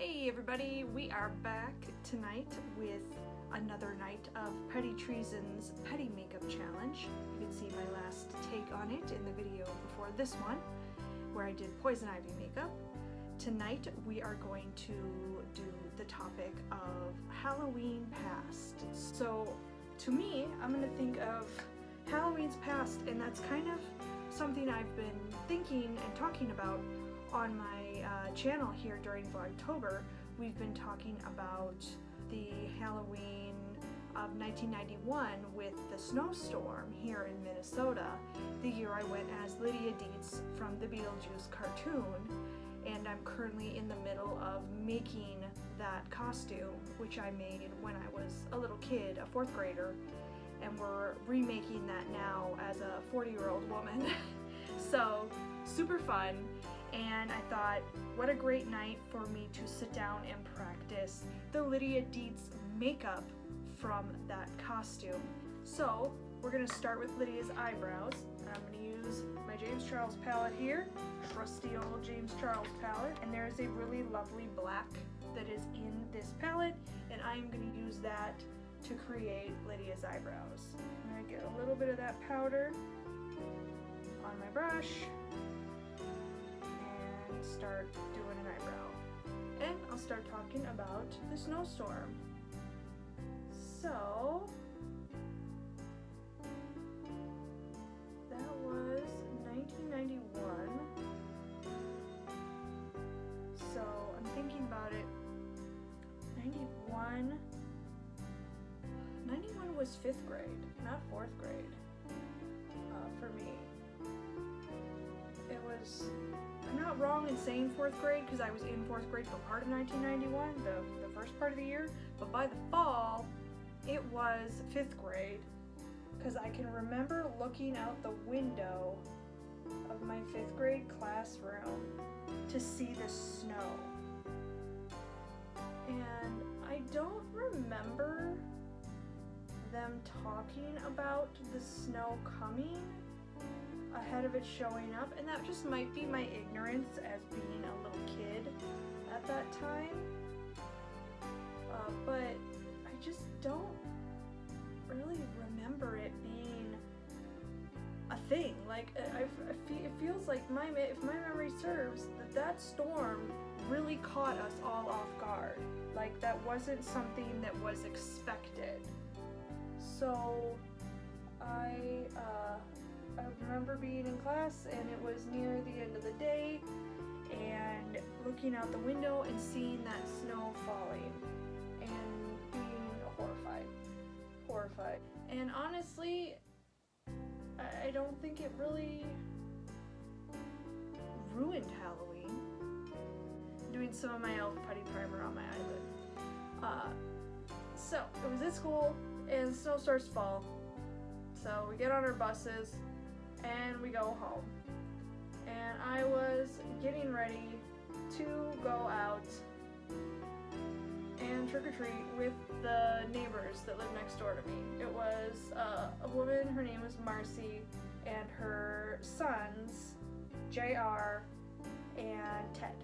Hey everybody, we are back tonight with another night of Petty Treason's Petty Makeup Challenge. You can see my last take on it in the video before this one, where I did poison ivy makeup. Tonight we are going to do the topic of Halloween past. So to me, I'm going to think of Halloween's past, and that's kind of something I've been thinking and talking about on my channel here during Vlogtober. We've been talking about the Halloween of 1991 with the snowstorm here in Minnesota, the year I went as Lydia Deetz from the Beetlejuice cartoon, and I'm currently in the middle of making that costume, which I made when I was a little kid, a 4th grader, and we're remaking that now as a 40-year-old woman. So super fun. And I thought, what a great night for me to sit down and practice the Lydia Deetz makeup from that costume. So we're going to start with Lydia's eyebrows. I'm going to use my James Charles palette here, trusty old James Charles palette, and there is a really lovely black that is in this palette, and I'm going to use that to create Lydia's eyebrows. I'm going to get a little bit of that powder on my brush and start doing an eyebrow. And I'll start talking about the snowstorm. So that was 1991. So I'm thinking about it. 91 was 5th grade, not 4th grade for me. It was, I'm not wrong in saying 4th grade because I was in 4th grade for part of 1991, the first part of the year, but by the fall it was 5th grade because I can remember looking out the window of my 5th grade classroom to see the snow. And I don't remember them talking about the snow coming ahead of it showing up, and that just might be my ignorance as being a little kid at that time, but I just don't really remember it being a thing. Like, it feels like if my memory serves, that storm really caught us all off guard. Like, that wasn't something that was expected. So I remember being in class, and it was near the end of the day, and looking out the window and seeing that snow falling and being horrified. And honestly, I don't think it really ruined Halloween. I'm doing some of my e.l.f. putty primer on my eyelid. So it was at school, and the snow starts to fall. So we get on our buses and we go home. And I was getting ready to go out and trick-or-treat with the neighbors that live next door to me. It was a woman, her name was Marcy, and her sons, JR and Ted.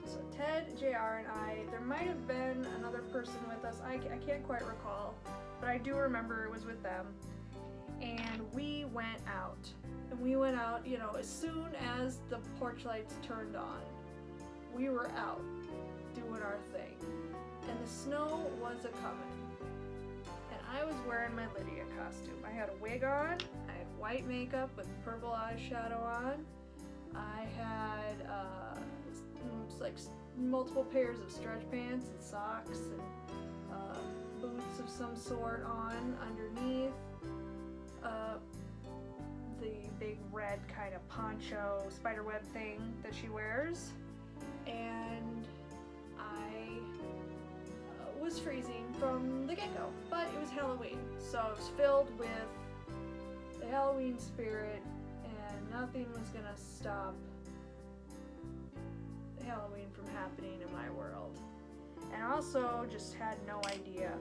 So Ted, JR, and I, there might have been another person with us, I can't quite recall, but I do remember it was with them. And we went out. And we went out, you know, as soon as the porch lights turned on, we were out doing our thing. And the snow was a-coming. And I was wearing my Lydia costume. I had a wig on, I had white makeup with purple eyeshadow on, I had like multiple pairs of stretch pants and socks and boots of some sort on underneath. The big red kind of poncho spiderweb thing that she wears, and I was freezing from the get-go, but it was Halloween, so it was filled with the Halloween spirit, and nothing was gonna stop Halloween from happening in my world. And I also just had no idea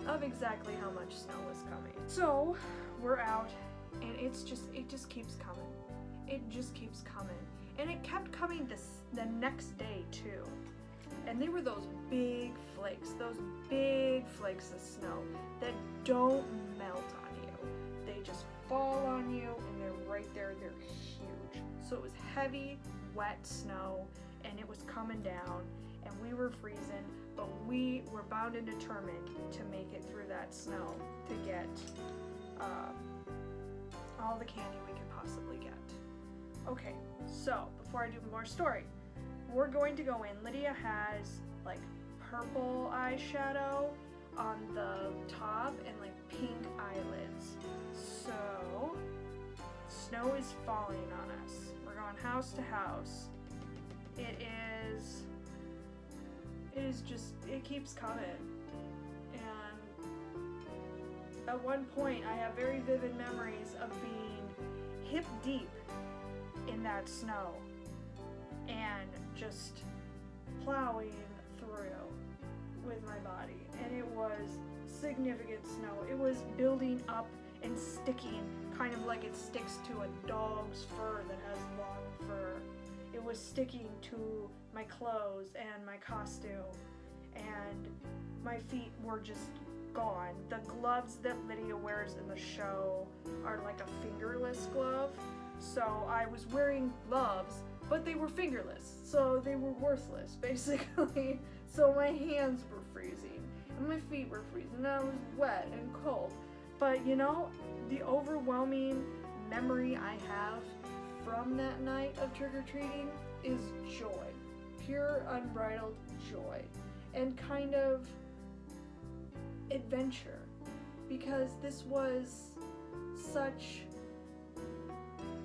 of exactly how much snow was coming. So we're out, and it just keeps coming. It just keeps coming. And it kept coming the next day too. And they were those big flakes of snow that don't melt on you. They just fall on you and they're right there, they're huge. So it was heavy, wet snow, and it was coming down, and we were freezing, but we were bound and determined to make it through that snow to get all the candy we could possibly get. Okay, so before I do more story, we're going to go in. Lydia has like purple eyeshadow on the top and like pink eyelids. So snow is falling on us. We're going house to house. It keeps coming. And at one point I have very vivid memories of being hip deep in that snow and just plowing through with my body. And it was significant snow. It was building up and sticking, kind of like it sticks to a dog's fur that has long fur. It was sticking to my clothes and my costume, and my feet were just gone. The gloves that Lydia wears in the show are like a fingerless glove, so I was wearing gloves, but they were fingerless, so they were worthless, basically. So my hands were freezing, and my feet were freezing, and I was wet and cold. But you know, the overwhelming memory I have from that night of trick-or-treating is joy. Pure, unbridled joy. And kind of adventure. Because this was such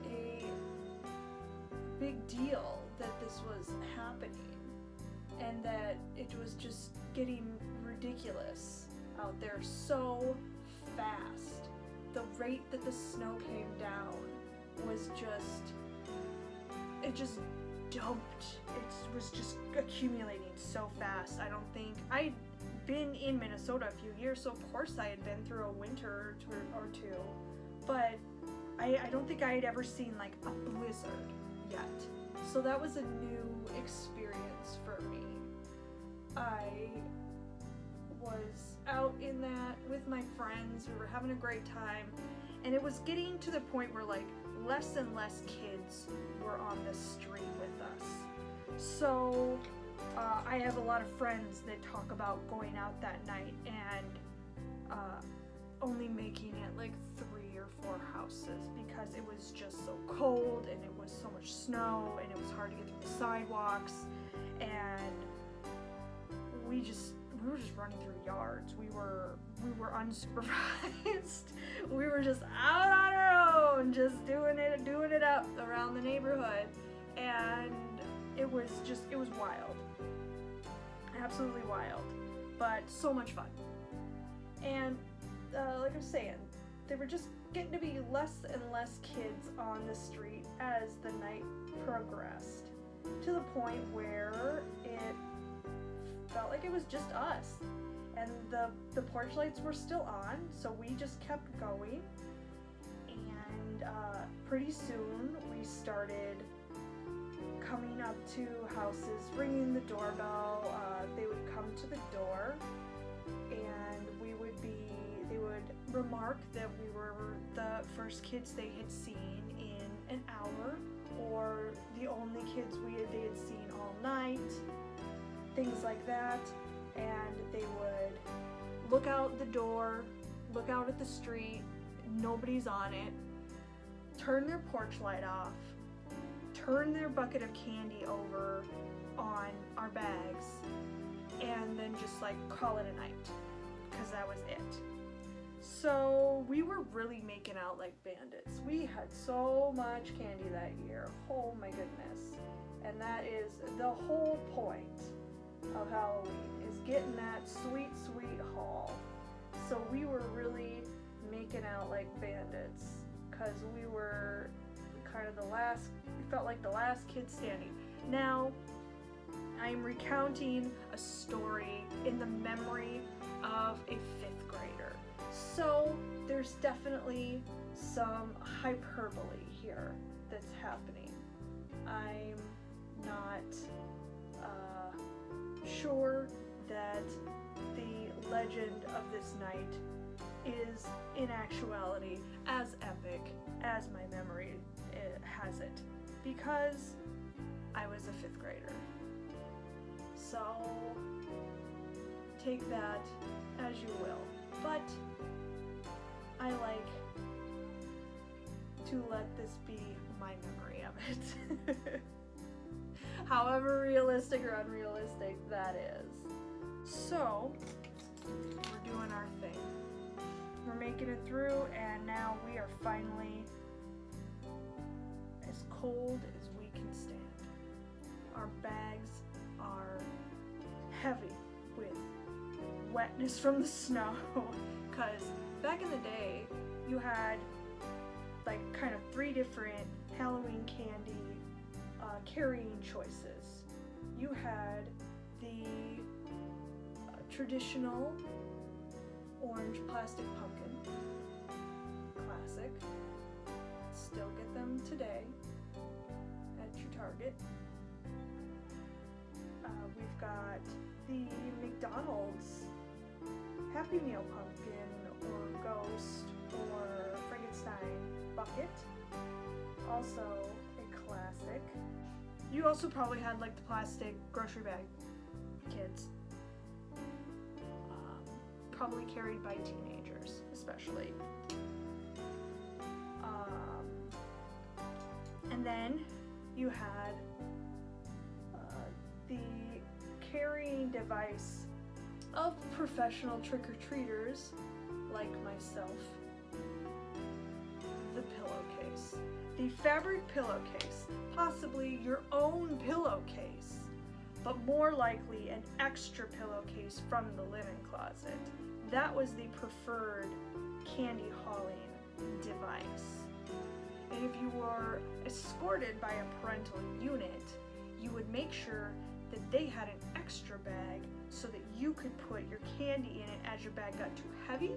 a big deal that this was happening. And that it was just getting ridiculous out there so fast. The rate that the snow came down was it just dumped. It was just accumulating so fast. I don't think I'd been in Minnesota a few years, so of course I had been through a winter or two, but I don't think I had ever seen like a blizzard yet. So that was a new experience for me. I was out in that with my friends. We were having a great time, and it was getting to the point where like less and less kids were on the street with us. So I have a lot of friends that talk about going out that night and only making it like 3 or 4 houses because it was just so cold and it was so much snow and it was hard to get through the sidewalks, and we were just running through yards. We were unsupervised. We were just out on our own, just doing it up around the neighborhood, and it was wild. Absolutely wild, but so much fun. And like I was saying, there were just getting to be less and less kids on the street as the night progressed, to the point where it felt like it was just us, and the porch lights were still on, so we just kept going. And pretty soon we started coming up to houses, ringing the doorbell. They would come to the door, and they would remark that we were the first kids they had seen in an hour, or the only kids they had seen all night, things like that. And they would look out the door, look out at the street, nobody's on it, turn their porch light off, turn their bucket of candy over on our bags, and then just like call it a night, because that was it. So we were really making out like bandits. We had so much candy that year. Oh my goodness. And that is the whole point of Halloween, is getting that sweet, sweet haul. So we were really making out like bandits, because we were kind of we felt like the last kid standing. Now, I'm recounting a story in the memory of a 5th grader. So there's definitely some hyperbole here that's happening. I'm not sure that the legend of this night is in actuality as epic as my memory has it, because I was a 5th grader. So take that as you will, but I like to let this be my memory of it. However realistic or unrealistic that is. So, we're doing our thing. We're making it through, and now we are finally as cold as we can stand. Our bags are heavy with wetness from the snow, because back in the day, you had like kind of 3 different Halloween candy carrying choices. You had the traditional orange plastic pumpkin, classic. Still get them today at your Target. We've got the McDonald's Happy Meal pumpkin or ghost or Frankenstein bucket. Also a classic. You also probably had like the plastic grocery bag kids. Probably carried by teenagers, especially. And then you had the carrying device of professional trick-or-treaters like myself, the pillowcase. The fabric pillowcase, possibly your own pillowcase, but more likely an extra pillowcase from the linen closet. That was the preferred candy hauling device. And if you were escorted by a parental unit, you would make sure that they had an extra bag so that you could put your candy in it as your bag got too heavy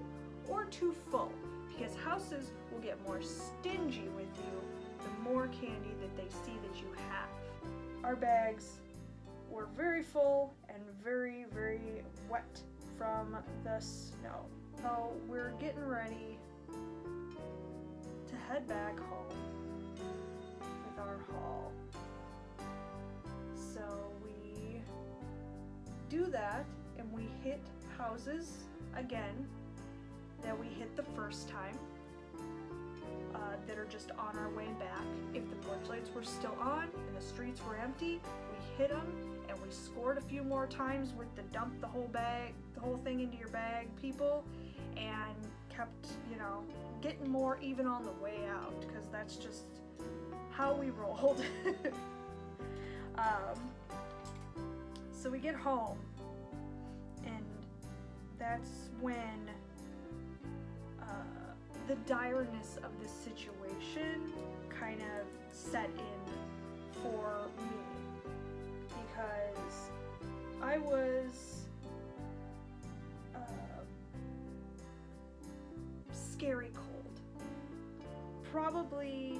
or too full, because houses will get more stingy with you the more candy that they see that you have. Our bags were very full and very, very wet from the snow. So we're getting ready to head back home with our haul. So we do that and we hit houses again that we hit the first time, that are just on our way back. If the porch lights were still on and the streets were empty, we hit them and we scored a few more times with the dump the whole thing into your bag people, and kept, getting more even on the way out, because that's just how we rolled. So we get home, and that's when the direness of the situation kind of set in for me, because I was scary cold, probably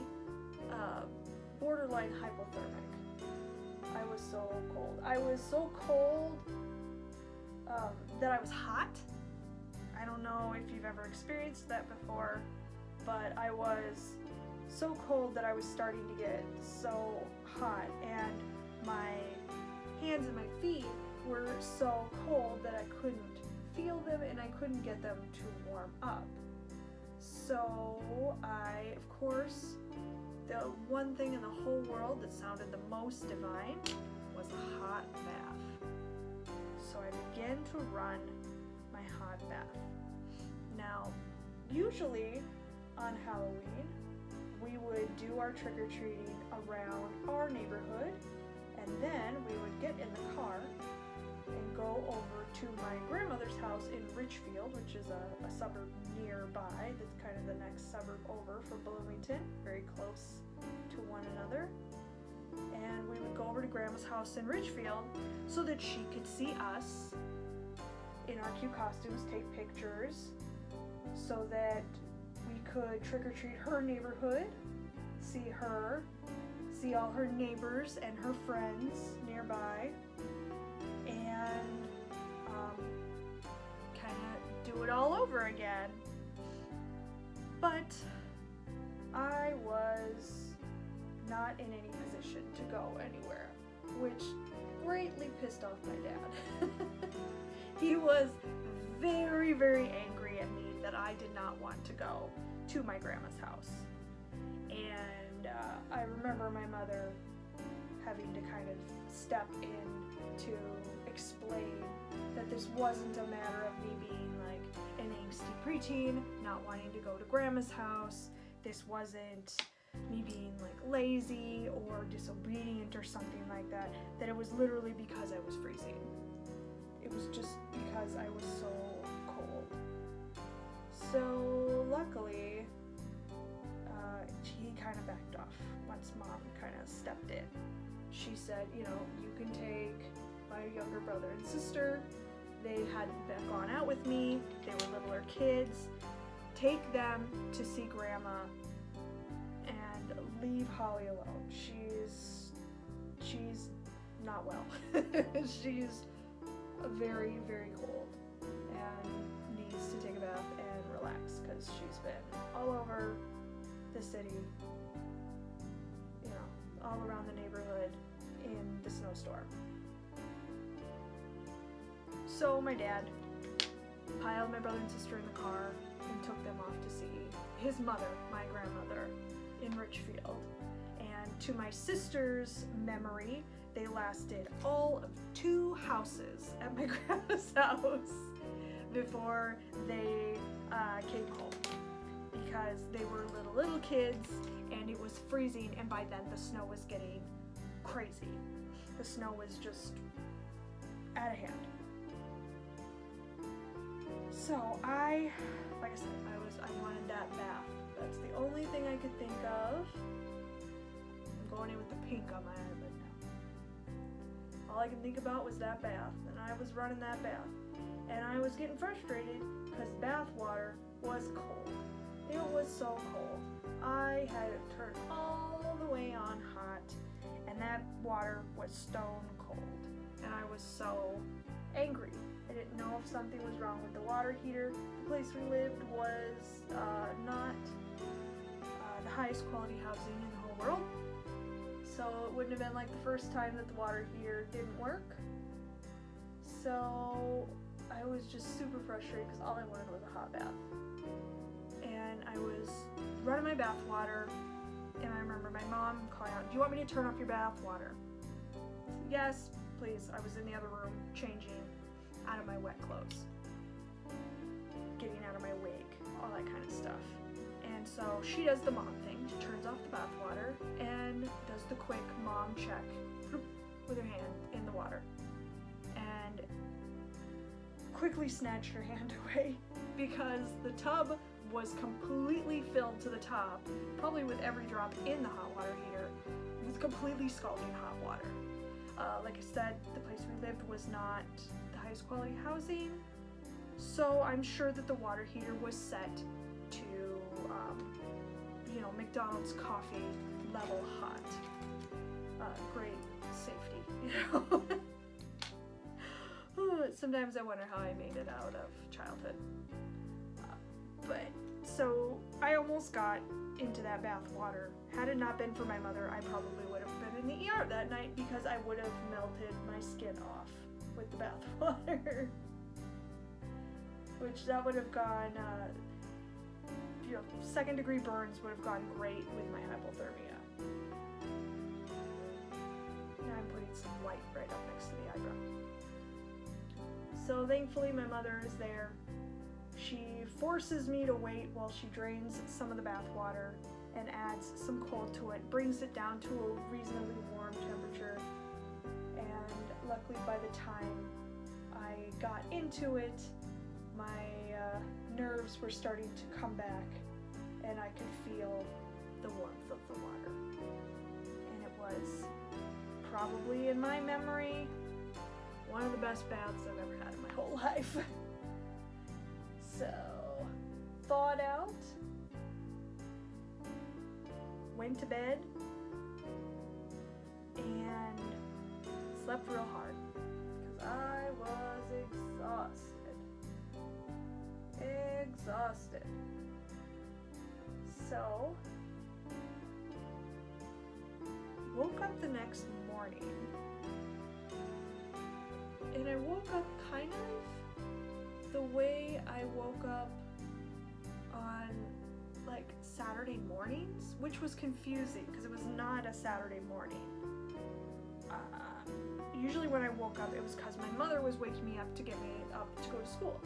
borderline hypothermic. I was so cold. I was so cold that I was hot. I don't know if you've ever experienced that before, but I was so cold that I was starting to get so hot, and my hands and my feet were so cold that I couldn't feel them and I couldn't get them to warm up. So I, of course, the one thing in the whole world that sounded the most divine was a hot bath. So I began to run my hot bath. Now, usually on Halloween, we would do our trick-or-treating around our neighborhood, and then we would get in the car and go over to my grandmother's house in Richfield, which is a suburb nearby. That's kind of the next suburb over from Bloomington, very close to one another. And we would go over to Grandma's house in Richfield so that she could see us in our cute costumes, take pictures, so that we could trick-or-treat her neighborhood, see her, see all her neighbors and her friends nearby, and kind of do it all over again. But I was not in any position to go anywhere, which greatly pissed off my dad. He was very, very angry at me that I did not want to go to my grandma's house. And I remember my mother having to kind of step in to explain that this wasn't a matter of me being like an angsty preteen, not wanting to go to grandma's house. This wasn't me being like lazy or disobedient or something like that, that it was literally because I was freezing. It was just because I was so cold. So luckily, he kind of backed off once Mom kind of stepped in. She said, you know, you can take my younger brother and sister. They hadn't gone out with me. They were littler kids. Take them to see Grandma and leave Holly alone. She's not well. She's very, very cold and needs to take a bath and relax because she's been all over the city, you know, all around the neighborhood in the snowstorm. So my dad piled my brother and sister in the car and took them off to see his mother, my grandmother, in Richfield. And to my sister's memory, they lasted all of 2 houses at my grandma's house before they came home, because they were little kids and it was freezing, and by then the snow was getting crazy. The snow was just out of hand. So like I said, I wanted that bath. That's the only thing I could think of. I'm going in with the pink on my eyelid now. All I could think about was that bath, and I was running that bath. And I was getting frustrated because bath water was cold. It was so cold. I had it turned all the way on hot, and that water was stone cold. And I was so angry. I didn't know if something was wrong with the water heater. The place we lived was not the highest quality housing in the whole world. So it wouldn't have been like the first time that the water heater didn't work. So I was just super frustrated because all I wanted was a hot bath. And I was running my bath water, and I remember my mom calling out, "Do you want me to turn off your bath water?" "Yes, please." I was in the other room changing out of my wet clothes, getting out of my wig, all that kind of stuff. And so she does the mom thing. She turns off the bath water and does the quick mom check with her hand in the water, and quickly snatched her hand away because the tub was completely filled to the top, probably with every drop in the hot water heater, with completely scalding hot water. Like I said, the place we lived was not the highest quality housing, so I'm sure that the water heater was set to, McDonald's coffee level hot. Great safety, Sometimes I wonder how I made it out of childhood. But so I almost got into that bath water. Had it not been for my mother, I probably would have been in the ER that night because I would have melted my skin off with the bath water. Which that would have gone, 2nd degree burns would have gone great with my hypothermia. Now I'm putting some white right up next to the eyebrow. So thankfully my mother is there. She forces me to wait while she drains some of the bath water and adds some cold to it, brings it down to a reasonably warm temperature, and luckily by the time I got into it, my nerves were starting to come back and I could feel the warmth of the water. And it was probably, in my memory, one of the best baths I've ever had in my whole life. So, thawed out, went to bed, slept real hard because I was exhausted. So, woke up the next morning, and I woke up kind of the way I woke up on like Saturday mornings, which was confusing because it was not a Saturday morning. Usually when I woke up, it was because my mother was waking me up to get me up to go to school,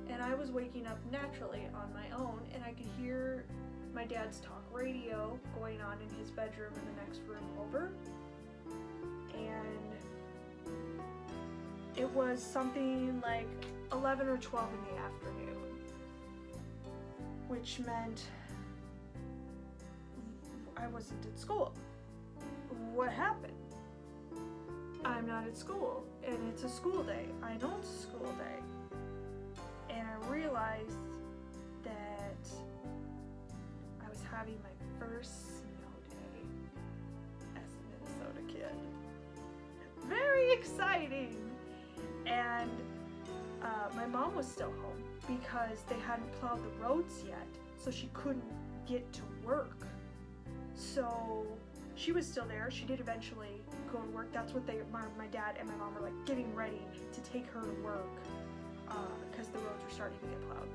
and I was waking up naturally on my own, and I could hear my dad's talk radio going on in his bedroom in the next room over, and it was something like 11 or 12 in the afternoon, which meant I wasn't at school. What happened? I'm not at school, and it's a school day. I know it's a school day. And I realized that I was having my first snow day as a Minnesota kid. Very exciting! And my mom was still home because they hadn't plowed the roads yet, so she couldn't get to work. So she was still there. She did eventually go to work. That's what my dad and my mom were like getting ready to take her to work because the roads were starting to get plowed.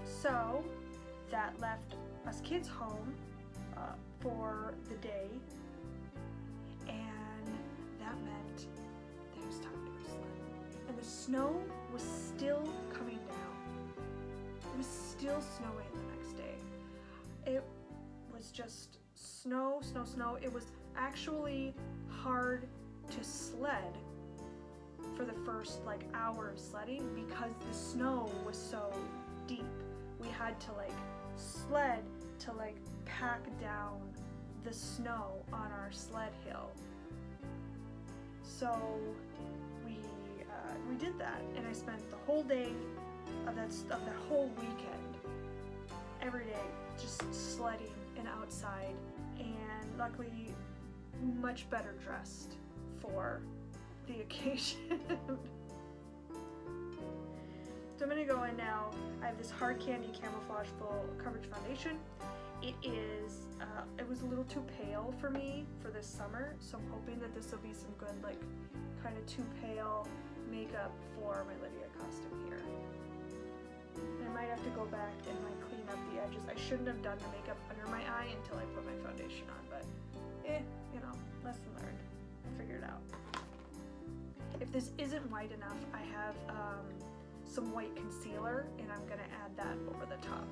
So that left us kids home for the day, and that meant that it was time to go sledding. And the snow was still coming down. It was still snowing the next day. It was just snow. It was actually hard to sled for the first like hour of sledding because the snow was so deep. We had to like sled to like pack down the snow on our sled hill. So we did that, and I spent the whole day of that whole weekend, every day, just sledding and outside, and luckily much better dressed for the occasion. So I'm gonna go in now. I have this Hard Candy Camouflage Full Coverage Foundation. It was a little too pale for me for this summer, so I'm hoping that this will be some good, like, kind of too pale makeup for my Lydia costume here. And I might have to go back and like clean up the edges. I shouldn't have done the makeup under my eye until I put my foundation on, but you know, lesson learned. I'll figure it out. If this isn't white enough, I have some white concealer, and I'm gonna add that over the top.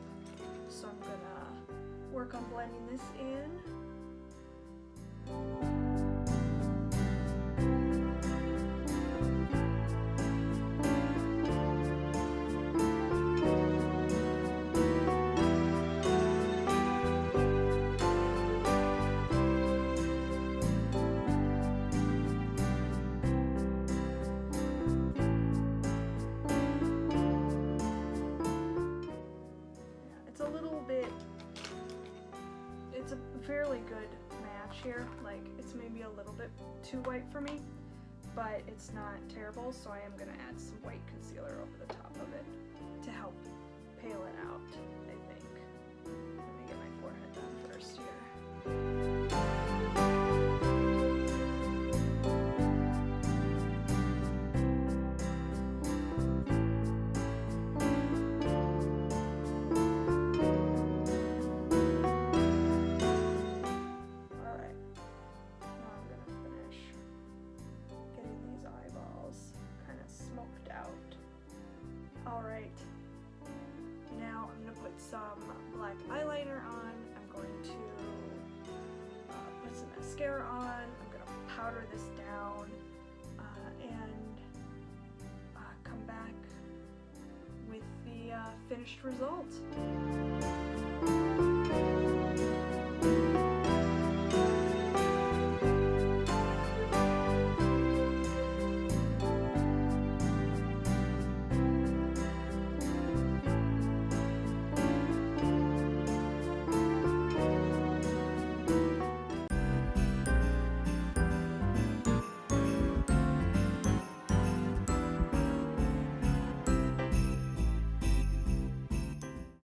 So I'm gonna work on blending this in. It's a fairly good match here. Like, it's maybe a little bit too white for me, but it's not terrible, so I am going to add some white concealer over the top of it to help pale it out, I think. Let me get my forehead done first here. Alright, now I'm going to put some black eyeliner on. I'm going to put some mascara on. I'm going to powder this down and come back with the finished result.